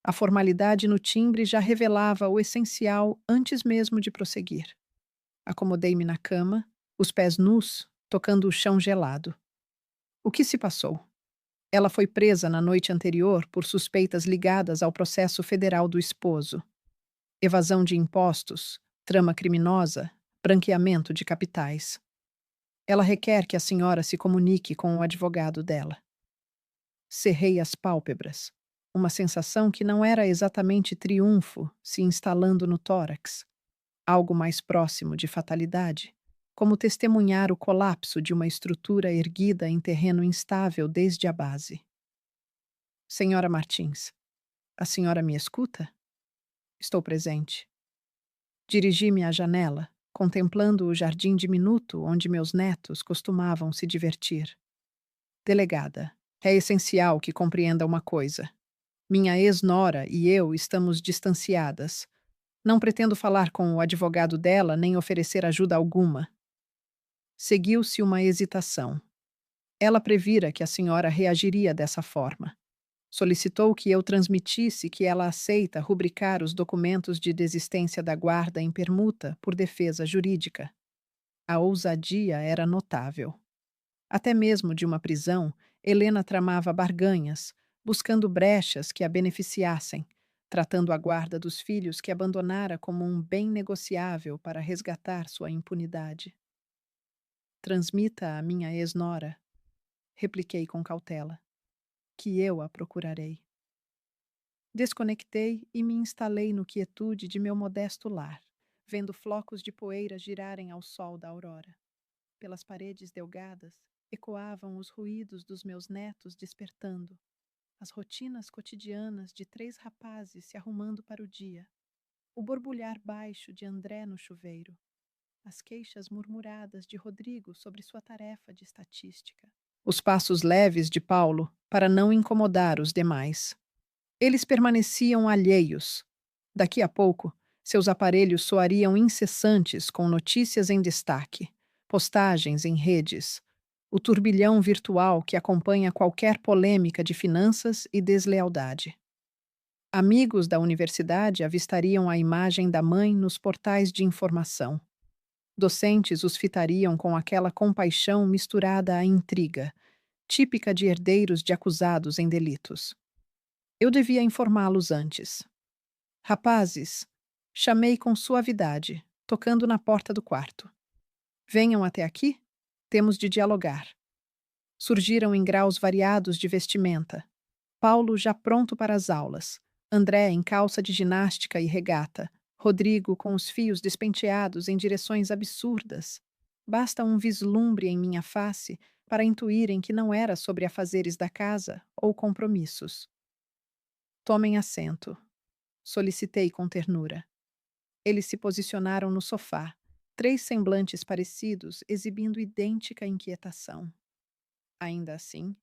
A formalidade no timbre já revelava o essencial antes mesmo de prosseguir. Acomodei-me na cama, os pés nus, tocando o chão gelado. O que se passou? Ela foi presa na noite anterior por suspeitas ligadas ao processo federal do esposo. Evasão de impostos, trama criminosa, branqueamento de capitais. Ela requer que a senhora se comunique com o advogado dela. Cerrei as pálpebras. Uma sensação que não era exatamente triunfo se instalando no tórax. Algo mais próximo de fatalidade, como testemunhar o colapso de uma estrutura erguida em terreno instável desde a base. Senhora Martins, a senhora me escuta? Estou presente. Dirigi-me à janela, contemplando o jardim diminuto onde meus netos costumavam se divertir. Delegada, é essencial que compreenda uma coisa. Minha ex-nora e eu estamos distanciadas. Não pretendo falar com o advogado dela nem oferecer ajuda alguma. Seguiu-se uma hesitação. Ela previra que a senhora reagiria dessa forma. Solicitou que eu transmitisse que ela aceita rubricar os documentos de desistência da guarda em permuta por defesa jurídica. A ousadia era notável. Até mesmo de uma prisão, Helena tramava barganhas, buscando brechas que a beneficiassem, tratando a guarda dos filhos que abandonara como um bem negociável para resgatar sua impunidade. Transmita à minha ex-nora, repliquei com cautela, que eu a procurarei. Desconectei e me instalei no quietude de meu modesto lar, vendo flocos de poeira girarem ao sol da aurora. Pelas paredes delgadas, ecoavam os ruídos dos meus netos despertando, as rotinas cotidianas de 3 rapazes se arrumando para o dia, o borbulhar baixo de André no chuveiro, as queixas murmuradas de Rodrigo sobre sua tarefa de estatística. Os passos leves de Paulo para não incomodar os demais. Eles permaneciam alheios. Daqui a pouco, seus aparelhos soariam incessantes com notícias em destaque, postagens em redes, o turbilhão virtual que acompanha qualquer polêmica de finanças e deslealdade. Amigos da universidade avistariam a imagem da mãe nos portais de informação. Docentes os fitariam com aquela compaixão misturada à intriga, típica de herdeiros de acusados em delitos. Eu devia informá-los antes. Rapazes, Chamei com suavidade, tocando na porta do quarto. Venham até aqui? Temos de dialogar. Surgiram em graus variados de vestimenta. Paulo já pronto para as aulas. André em calça de ginástica e regata. Rodrigo com os fios despenteados em direções absurdas. Basta um vislumbre em minha face para intuírem que não era sobre afazeres da casa ou compromissos. Tomem assento, solicitei com ternura. Eles se posicionaram no sofá, três semblantes parecidos exibindo idêntica inquietação. Ainda assim,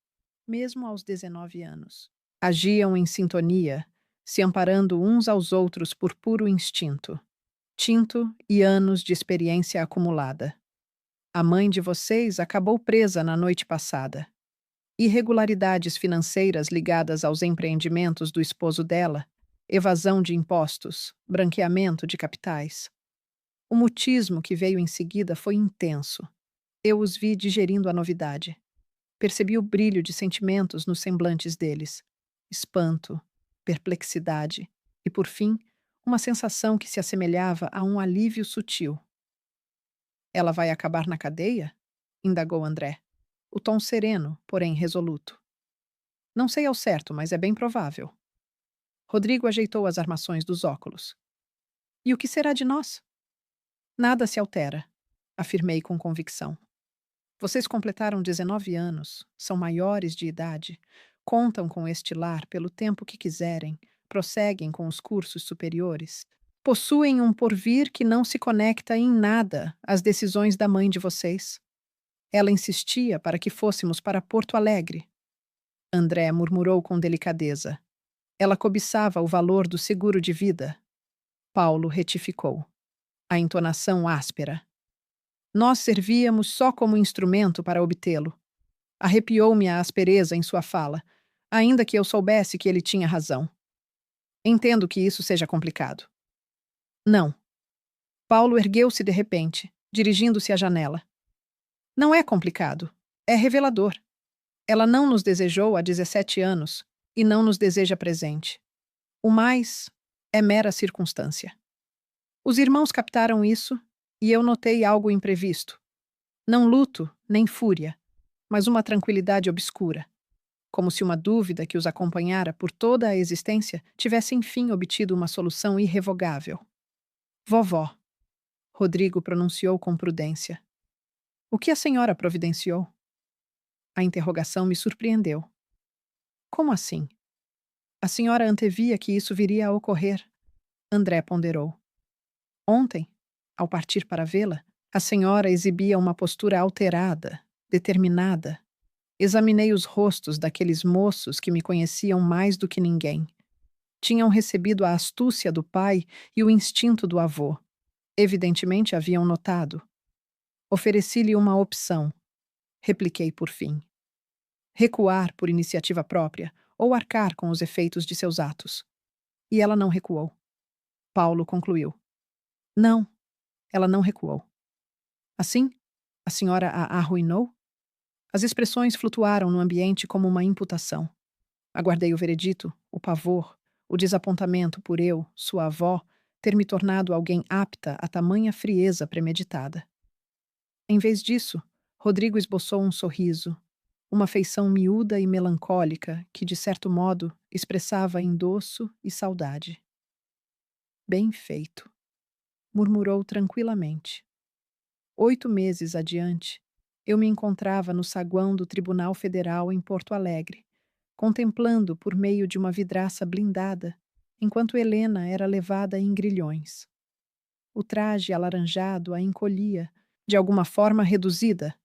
mesmo aos 19 anos, agiam em sintonia, se amparando uns aos outros por puro instinto, tinto e anos de experiência acumulada. A mãe de vocês acabou presa na noite passada. Irregularidades financeiras ligadas aos empreendimentos do esposo dela, evasão de impostos, branqueamento de capitais. O mutismo que veio em seguida foi intenso. Eu os vi digerindo a novidade. Percebi o brilho de sentimentos nos semblantes deles. Espanto, perplexidade e, por fim, uma sensação que se assemelhava a um alívio sutil. Ela vai acabar na cadeia? Indagou André. O tom sereno, porém resoluto. Não sei ao certo, mas é bem provável. Rodrigo ajeitou as armações dos óculos. E o que será de nós? Nada se altera, afirmei com convicção. Vocês completaram 19 anos, são maiores de idade, contam com este lar pelo tempo que quiserem, prosseguem com os cursos superiores. Possuem um porvir que não se conecta em nada às decisões da mãe de vocês. Ela insistia para que fôssemos para Porto Alegre. André murmurou com delicadeza. Ela cobiçava o valor do seguro de vida. Paulo retificou. A entonação áspera. Nós servíamos só como instrumento para obtê-lo. Arrepiou-me a aspereza em sua fala, ainda que eu soubesse que ele tinha razão. Entendo que isso seja complicado. Não. Paulo ergueu-se de repente, dirigindo-se à janela. Não é complicado. É revelador. Ela não nos desejou há 17 anos e não nos deseja presente. O mais é mera circunstância. Os irmãos captaram isso e eu notei algo imprevisto. Não luto, nem fúria, mas uma tranquilidade obscura, como se uma dúvida que os acompanhara por toda a existência tivesse enfim obtido uma solução irrevogável. Vovó, Rodrigo pronunciou com prudência. O que a senhora providenciou? A interrogação me surpreendeu. Como assim? A senhora antevia que isso viria a ocorrer. André ponderou. Ontem, ao partir para vê-la, a senhora exibia uma postura alterada, determinada. Examinei os rostos daqueles moços que me conheciam mais do que ninguém. Tinham recebido a astúcia do pai e o instinto do avô. Evidentemente haviam notado. Ofereci-lhe uma opção. Repliquei por fim. Recuar por iniciativa própria ou arcar com os efeitos de seus atos. E ela não recuou. Paulo concluiu. Não, ela não recuou. Assim, a senhora a arruinou? As expressões flutuaram no ambiente como uma imputação. Aguardei o veredito, o pavor, o desapontamento por eu, sua avó, ter me tornado alguém apta a tamanha frieza premeditada. Em vez disso, Rodrigo esboçou um sorriso, uma feição miúda e melancólica que, de certo modo, expressava endosso e saudade. Bem feito, murmurou tranquilamente. 8 meses adiante, eu me encontrava no saguão do Tribunal Federal em Porto Alegre, contemplando por meio de uma vidraça blindada, enquanto Helena era levada em grilhões. O traje alaranjado a encolhia, de alguma forma reduzida.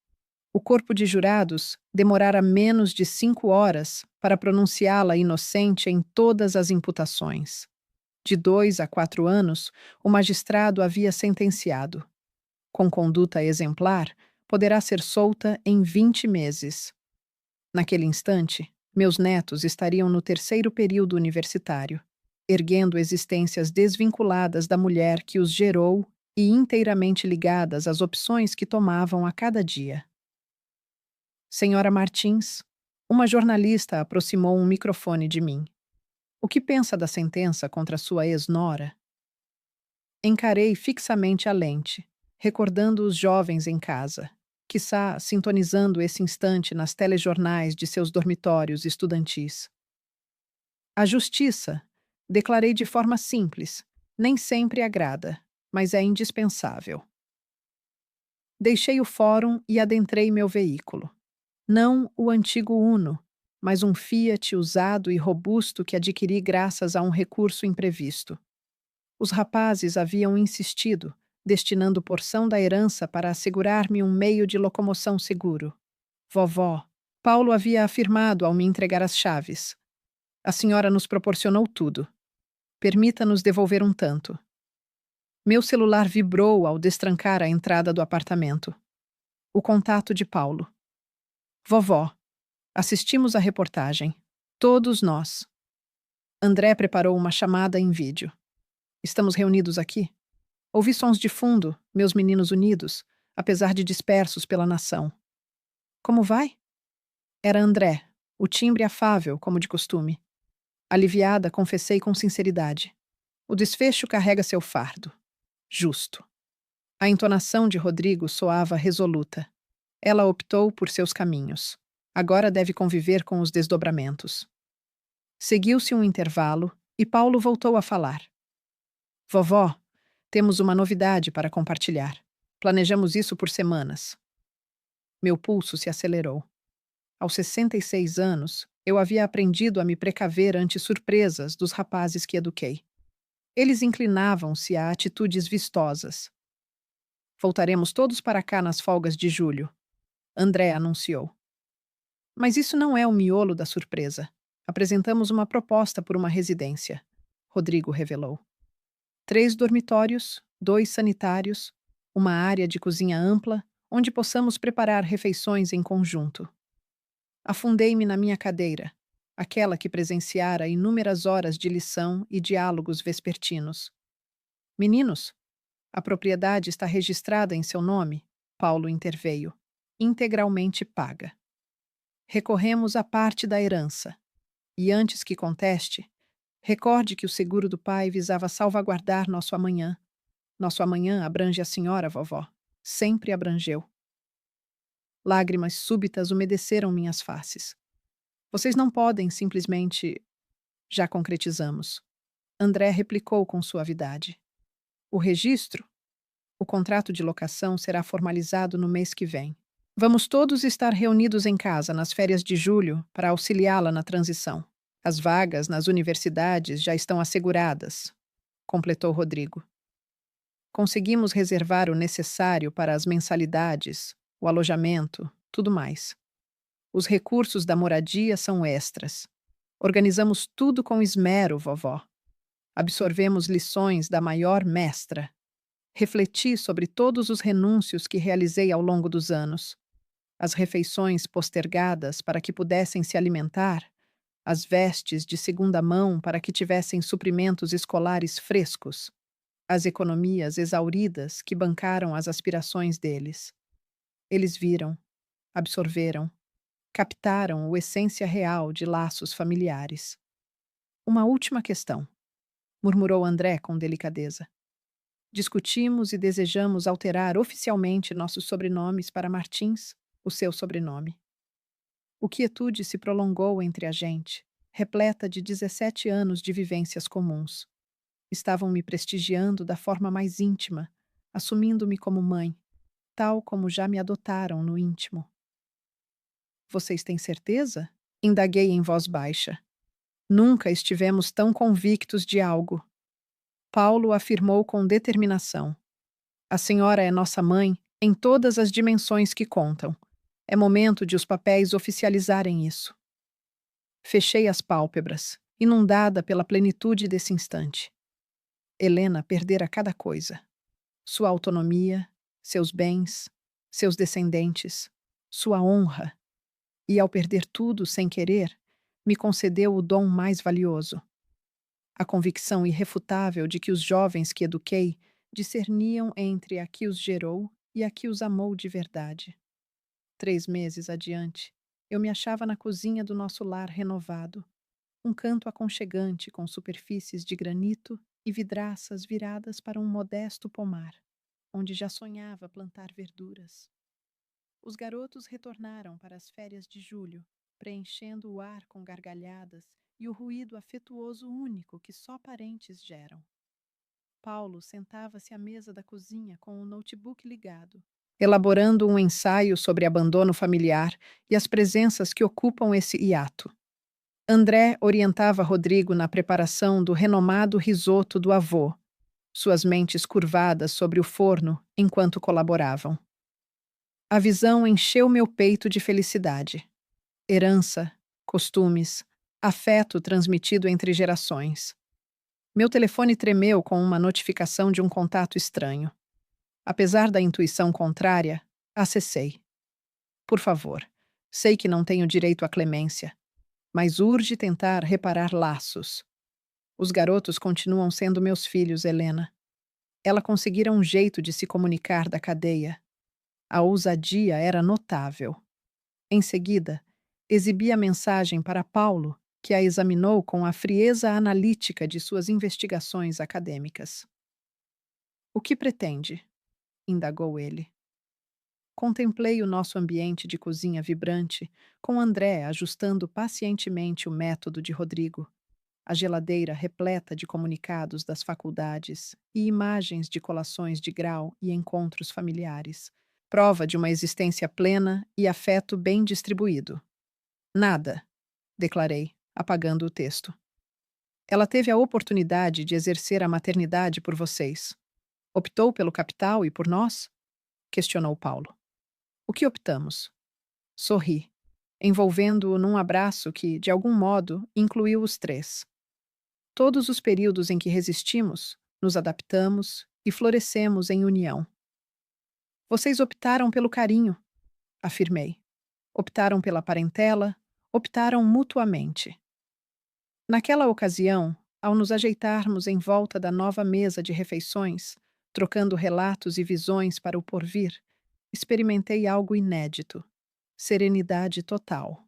O corpo de jurados demorara menos de 5 horas para pronunciá-la inocente em todas as imputações. De 2 a 4 anos, o magistrado havia sentenciado. Com conduta exemplar, poderá ser solta em 20 meses. Naquele instante, meus netos estariam no 3º período universitário, erguendo existências desvinculadas da mulher que os gerou e inteiramente ligadas às opções que tomavam a cada dia. Senhora Martins, uma jornalista aproximou um microfone de mim. O que pensa da sentença contra sua ex-nora? Encarei fixamente a lente, recordando os jovens em casa, quiçá sintonizando esse instante nas telejornais de seus dormitórios estudantis. A justiça, declarei de forma simples, nem sempre agrada, mas é indispensável. Deixei o fórum e adentrei meu veículo. Não o antigo Uno, mas um Fiat usado e robusto que adquiri graças a um recurso imprevisto. Os rapazes haviam insistido, destinando porção da herança para assegurar-me um meio de locomoção seguro. Vovó, Paulo havia afirmado ao me entregar as chaves. A senhora nos proporcionou tudo. Permita-nos devolver um tanto. Meu celular vibrou ao destrancar a entrada do apartamento. O contato de Paulo. Vovó, assistimos à reportagem. Todos nós. André preparou uma chamada em vídeo. Estamos reunidos aqui? Ouvi sons de fundo, meus meninos unidos, apesar de dispersos pela nação. Como vai? Era André, o timbre afável, como de costume. Aliviada, confessei com sinceridade. O desfecho carrega seu fardo. Justo. A entonação de Rodrigo soava resoluta. Ela optou por seus caminhos. Agora deve conviver com os desdobramentos. Seguiu-se um intervalo e Paulo voltou a falar. Vovó, temos uma novidade para compartilhar. Planejamos isso por semanas. Meu pulso se acelerou. Aos 66 anos, eu havia aprendido a me precaver ante surpresas dos rapazes que eduquei. Eles inclinavam-se a atitudes vistosas. Voltaremos todos para cá nas folgas de julho, André anunciou. Mas isso não é o miolo da surpresa. Apresentamos uma proposta por uma residência, Rodrigo revelou. 3 dormitórios, 2 sanitários, uma área de cozinha ampla, onde possamos preparar refeições em conjunto. Afundei-me na minha cadeira, aquela que presenciara inúmeras horas de lição e diálogos vespertinos. Meninos, a propriedade está registrada em seu nome, Paulo interveio, integralmente paga. Recorremos à parte da herança. E antes que conteste, recorde que o seguro do pai visava salvaguardar nosso amanhã. Nosso amanhã abrange a senhora, vovó. Sempre abrangeu. Lágrimas súbitas umedeceram minhas faces. Vocês não podem simplesmente. Já concretizamos. André replicou com suavidade. O registro? O contrato de locação será formalizado no mês que vem. Vamos todos estar reunidos em casa nas férias de julho para auxiliá-la na transição. As vagas nas universidades já estão asseguradas, completou Rodrigo. Conseguimos reservar o necessário para as mensalidades, o alojamento, tudo mais. Os recursos da moradia são extras. Organizamos tudo com esmero, vovó. Absorvemos lições da maior mestra. Refleti sobre todos os renúncios que realizei ao longo dos anos. As refeições postergadas para que pudessem se alimentar, as vestes de segunda mão para que tivessem suprimentos escolares frescos, as economias exauridas que bancaram as aspirações deles. Eles viram, absorveram, captaram o essência real de laços familiares. Uma última questão, murmurou André com delicadeza. Discutimos e desejamos alterar oficialmente nossos sobrenomes para Martins, o seu sobrenome. O quietude se prolongou entre a gente, repleta de 17 anos de vivências comuns. Estavam me prestigiando da forma mais íntima, assumindo-me como mãe, tal como já me adotaram no íntimo. Vocês têm certeza? Indaguei em voz baixa. Nunca estivemos tão convictos de algo. Paulo afirmou com determinação. A senhora é nossa mãe em todas as dimensões que contam. É momento de os papéis oficializarem isso. Fechei as pálpebras, inundada pela plenitude desse instante. Helena perdera cada coisa. Sua autonomia, seus bens, seus descendentes, sua honra. E ao perder tudo sem querer, me concedeu o dom mais valioso. A convicção irrefutável de que os jovens que eduquei discerniam entre a que os gerou e a que os amou de verdade. 3 meses adiante, eu me achava na cozinha do nosso lar renovado, um canto aconchegante com superfícies de granito e vidraças viradas para um modesto pomar, onde já sonhava plantar verduras. Os garotos retornaram para as férias de julho, preenchendo o ar com gargalhadas e o ruído afetuoso único que só parentes geram. Paulo sentava-se à mesa da cozinha com o notebook ligado, elaborando um ensaio sobre abandono familiar e as presenças que ocupam esse hiato. André orientava Rodrigo na preparação do renomado risoto do avô, suas mentes curvadas sobre o forno enquanto colaboravam. A visão encheu meu peito de felicidade. Herança, costumes, afeto transmitido entre gerações. Meu telefone tremeu com uma notificação de um contato estranho. Apesar da intuição contrária, acessei. Por favor, sei que não tenho direito à clemência, mas urge tentar reparar laços. Os garotos continuam sendo meus filhos, Helena. Ela conseguira um jeito de se comunicar da cadeia. A ousadia era notável. Em seguida, exibi a mensagem para Paulo, que a examinou com a frieza analítica de suas investigações acadêmicas. O que pretende? Indagou ele. Contemplei o nosso ambiente de cozinha vibrante, com André ajustando pacientemente o método de Rodrigo, a geladeira repleta de comunicados das faculdades e imagens de colações de grau e encontros familiares, prova de uma existência plena e afeto bem distribuído. Nada, declarei, apagando o texto. Ela teve a oportunidade de exercer a maternidade por vocês. Optou pelo capital e por nós? Questionou Paulo. O que optamos? Sorri, envolvendo-o num abraço que, de algum modo, incluiu os três. Todos os períodos em que resistimos, nos adaptamos e florescemos em união. Vocês optaram pelo carinho, afirmei. Optaram pela parentela, optaram mutuamente. Naquela ocasião, ao nos ajeitarmos em volta da nova mesa de refeições, trocando relatos e visões para o porvir, experimentei algo inédito: serenidade total.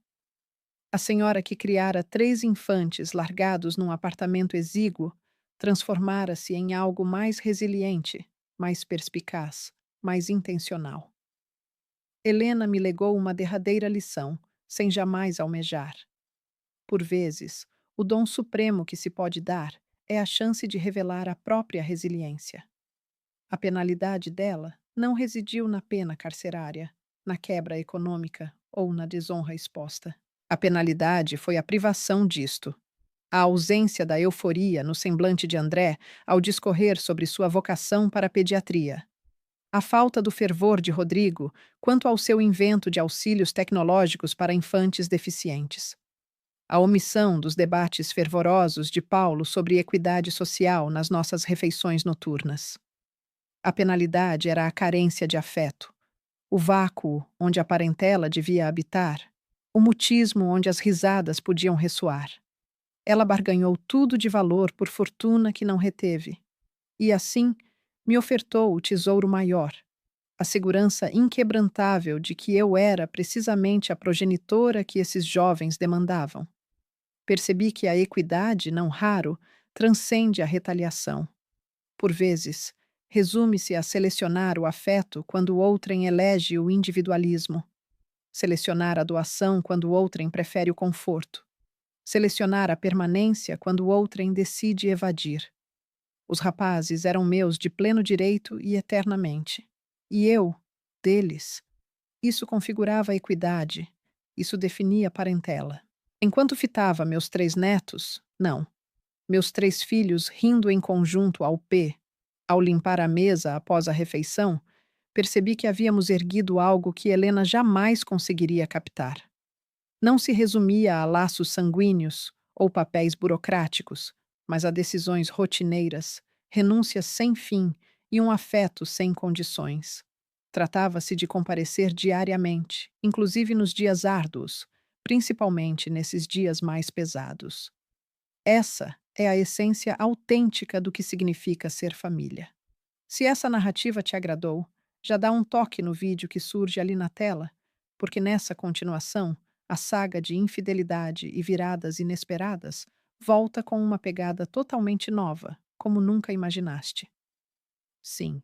A senhora que criara 3 infantes largados num apartamento exíguo transformara-se em algo mais resiliente, mais perspicaz, mais intencional. Helena me legou uma derradeira lição, sem jamais almejar. Por vezes, o dom supremo que se pode dar é a chance de revelar a própria resiliência. A penalidade dela não residiu na pena carcerária, na quebra econômica ou na desonra exposta. A penalidade foi a privação disto. A ausência da euforia no semblante de André ao discorrer sobre sua vocação para a pediatria. A falta do fervor de Rodrigo quanto ao seu invento de auxílios tecnológicos para infantes deficientes. A omissão dos debates fervorosos de Paulo sobre equidade social nas nossas refeições noturnas. A penalidade era a carência de afeto, o vácuo onde a parentela devia habitar, o mutismo onde as risadas podiam ressoar. Ela barganhou tudo de valor por fortuna que não reteve. E assim, me ofertou o tesouro maior, a segurança inquebrantável de que eu era precisamente a progenitora que esses jovens demandavam. Percebi que a equidade, não raro, transcende a retaliação. Por vezes, resume-se a selecionar o afeto quando outrem elege o individualismo, selecionar a doação quando outrem prefere o conforto, selecionar a permanência quando outrem decide evadir. Os rapazes eram meus de pleno direito e eternamente. E eu, deles. Isso configurava a equidade, isso definia a parentela. Enquanto fitava meus 3 netos, não, meus 3 filhos rindo em conjunto ao P, ao limpar a mesa após a refeição, percebi que havíamos erguido algo que Helena jamais conseguiria captar. Não se resumia a laços sanguíneos ou papéis burocráticos, mas a decisões rotineiras, renúncias sem fim e um afeto sem condições. Tratava-se de comparecer diariamente, inclusive nos dias árduos, principalmente nesses dias mais pesados. Essa é a essência autêntica do que significa ser família. Se essa narrativa te agradou, já dá um toque no vídeo que surge ali na tela, porque nessa continuação, a saga de infidelidade e viradas inesperadas volta com uma pegada totalmente nova, como nunca imaginaste. Sim,